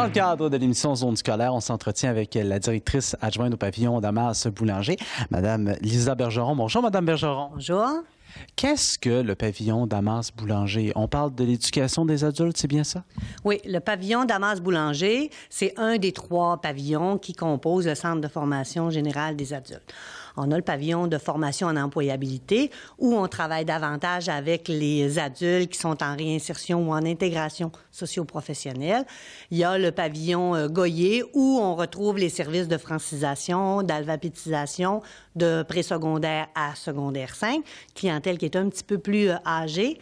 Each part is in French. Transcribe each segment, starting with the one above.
le cadre de l'émission Zone scolaire, on s'entretient avec la directrice adjointe au pavillon Damas Boulanger, Madame Lisa Bergeron. Bonjour, Madame Bergeron. Bonjour. Qu'est-ce que le pavillon Damas Boulanger? On parle de l'éducation des adultes, c'est bien ça? Oui, le pavillon Damas Boulanger, c'est un des 3 pavillons qui composent le Centre de formation générale des adultes. On a le pavillon de formation en employabilité où on travaille davantage avec les adultes qui sont en réinsertion ou en intégration socio-professionnelle. Il y a le pavillon Goyer où on retrouve les services de francisation, d'alphabétisation, de présecondaire à secondaire 5, clientèle qui est un petit peu plus âgée.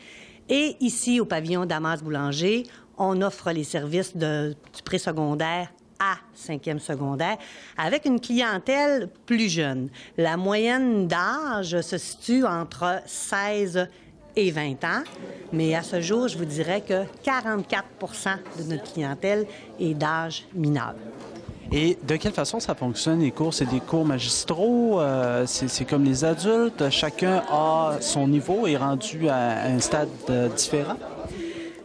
Et ici, au pavillon Damas Boulanger, on offre les services du présecondaire à 5e secondaire, avec une clientèle plus jeune. La moyenne d'âge se situe entre 16 et 20 ans, mais à ce jour, je vous dirais que 44 de notre clientèle est d'âge mineur. Et de quelle façon ça fonctionne, les cours? C'est des cours magistraux? C'est comme les adultes? Chacun a son niveau et est rendu à un stade différent?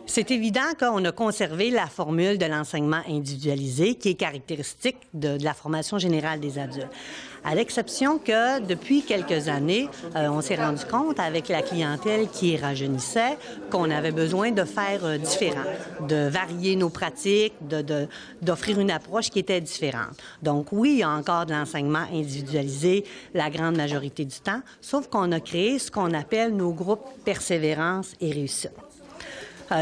C'est évident qu'on a conservé la formule de l'enseignement individualisé qui est caractéristique de la formation générale des adultes. À l'exception que, depuis quelques années, on s'est rendu compte avec la clientèle qui rajeunissait qu'on avait besoin de faire différent, de varier nos pratiques, d'offrir une approche qui était différente. Donc oui, il y a encore de l'enseignement individualisé la grande majorité du temps, sauf qu'on a créé ce qu'on appelle nos groupes persévérance et réussite.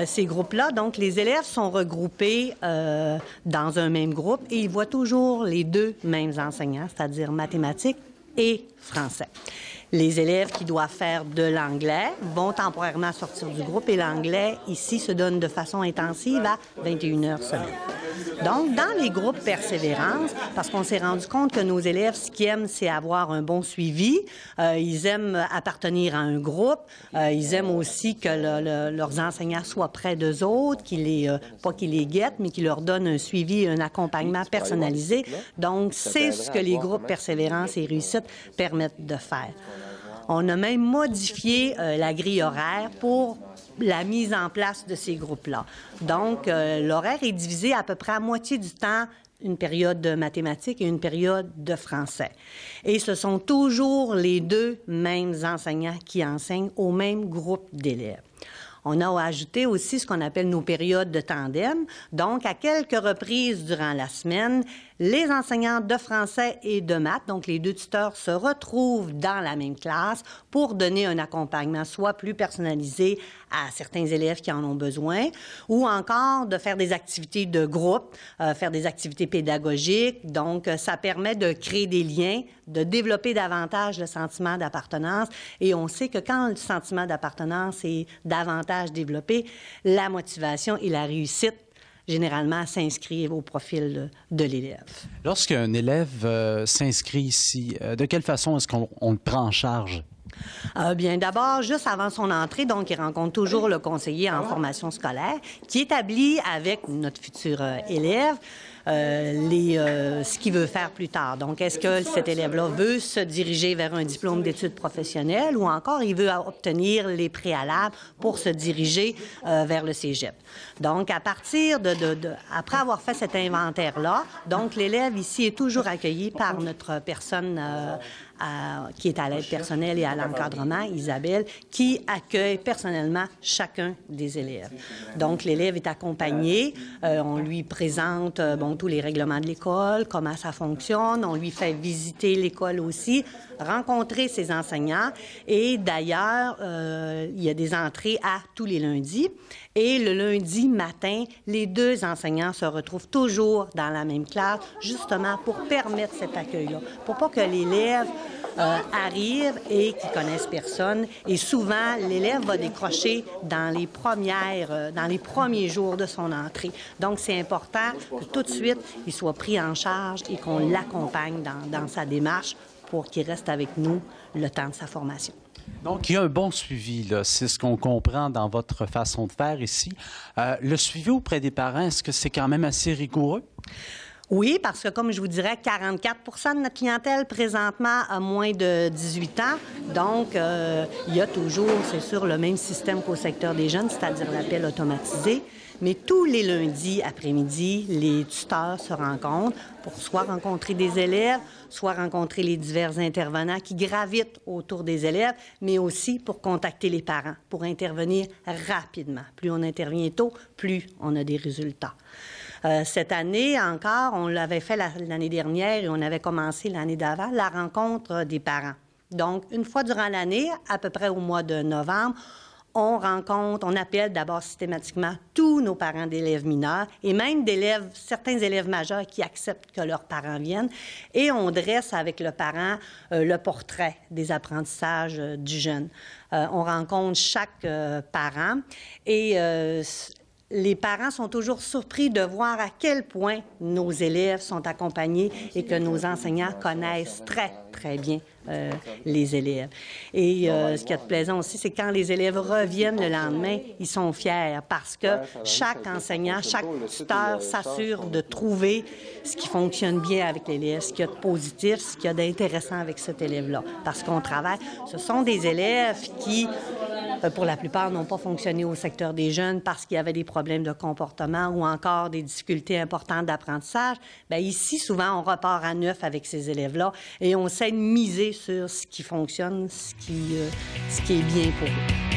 Ces groupes-là, donc les élèves sont regroupés dans un même groupe et ils voient toujours les 2 mêmes enseignants, c'est-à-dire mathématiques et français. Les élèves qui doivent faire de l'anglais vont temporairement sortir du groupe et l'anglais, ici, se donne de façon intensive à 21 heures semaine. Donc, dans les groupes persévérance, parce qu'on s'est rendu compte que nos élèves, ce qu'ils aiment, c'est avoir un bon suivi. Ils aiment appartenir à un groupe. Ils aiment aussi que leurs enseignants soient près d'eux autres, pas qu'ils les guettent, mais qu'ils leur donnent un suivi, un accompagnement personnalisé. Donc, c'est ce que les groupes persévérance et réussite permettent de faire. On a même modifié la grille horaire pour la mise en place de ces groupes-là. Donc, l'horaire est divisé à peu près à moitié du temps, une période de mathématiques et une période de français. Et ce sont toujours les 2 mêmes enseignants qui enseignent au même groupe d'élèves. On a ajouté aussi ce qu'on appelle nos périodes de tandem. Donc, à quelques reprises durant la semaine, les enseignants de français et de maths, donc les 2 tuteurs, se retrouvent dans la même classe pour donner un accompagnement soit plus personnalisé à certains élèves qui en ont besoin, ou encore de faire des activités de groupe, faire des activités pédagogiques. Donc, ça permet de créer des liens, de développer davantage le sentiment d'appartenance. Et on sait que quand le sentiment d'appartenance est davantage développé, la motivation et la réussite généralement s'inscrivent au profil de l'élève. Lorsqu'un élève s'inscrit ici, de quelle façon est-ce qu'on le prend en charge? Bien, d'abord, juste avant son entrée, donc, il rencontre toujours le conseiller en formation scolaire qui établit avec notre futur élève ce qu'il veut faire plus tard. Donc, est-ce que cet élève-là veut se diriger vers un diplôme d'études professionnelles ou encore il veut obtenir les préalables pour se diriger vers le cégep. Donc, à partir après avoir fait cet inventaire-là, donc l'élève ici est toujours accueilli par notre personne qui est à l'aide personnelle et à l'encadrement, Isabelle, qui accueille personnellement chacun des élèves. Donc, l'élève est accompagné, on lui présente tous les règlements de l'école, comment ça fonctionne, on lui fait visiter l'école aussi, rencontrer ses enseignants et d'ailleurs, il y a des entrées à tous les lundis et le lundi matin, les 2 enseignants se retrouvent toujours dans la même classe, justement pour permettre cet accueil-là, pour pas que l'élève arrive et qui connaissent personne. Et souvent, l'élève va décrocher dans les premiers jours de son entrée. Donc, c'est important que tout de suite, il soit pris en charge et qu'on l'accompagne dans sa démarche pour qu'il reste avec nous le temps de sa formation. Donc, il y a un bon suivi, là. C'est ce qu'on comprend dans votre façon de faire ici. Le suivi auprès des parents, est-ce que c'est quand même assez rigoureux? Oui, parce que, comme je vous dirais, 44 de notre clientèle présentement a moins de 18 ans. Donc, il y a toujours, c'est sûr, le même système qu'au secteur des jeunes, c'est-à-dire l'appel automatisé. Mais tous les lundis après-midi, les tuteurs se rencontrent pour soit rencontrer des élèves, soit rencontrer les divers intervenants qui gravitent autour des élèves, mais aussi pour contacter les parents, pour intervenir rapidement. Plus on intervient tôt, plus on a des résultats. Cette année encore, on l'avait fait l'année dernière et on avait commencé l'année d'avant, la rencontre des parents. Donc, une fois durant l'année, à peu près au mois de novembre, on appelle d'abord systématiquement tous nos parents d'élèves mineurs et même certains élèves majeurs qui acceptent que leurs parents viennent et on dresse avec le parent le portrait des apprentissages du jeune. On rencontre chaque parent et les parents sont toujours surpris de voir à quel point nos élèves sont accompagnés et que nos enseignants connaissent très, très bien les élèves. Et ce qui est plaisant aussi, c'est quand les élèves reviennent le lendemain, ils sont fiers parce que chaque enseignant, chaque tuteur s'assure de trouver ce qui fonctionne bien avec l'élève, ce qu'il y a de positif, ce qu'il y a d'intéressant avec cet élève-là. Parce qu'on travaille, ce sont des élèves qui, pour la plupart, n'ont pas fonctionné au secteur des jeunes parce qu'il y avait des problèmes de comportement ou encore des difficultés importantes d'apprentissage. Bien, ici, souvent, on repart à neuf avec ces élèves-là et on essaie de miser sur ce qui fonctionne, ce qui est bien pour eux.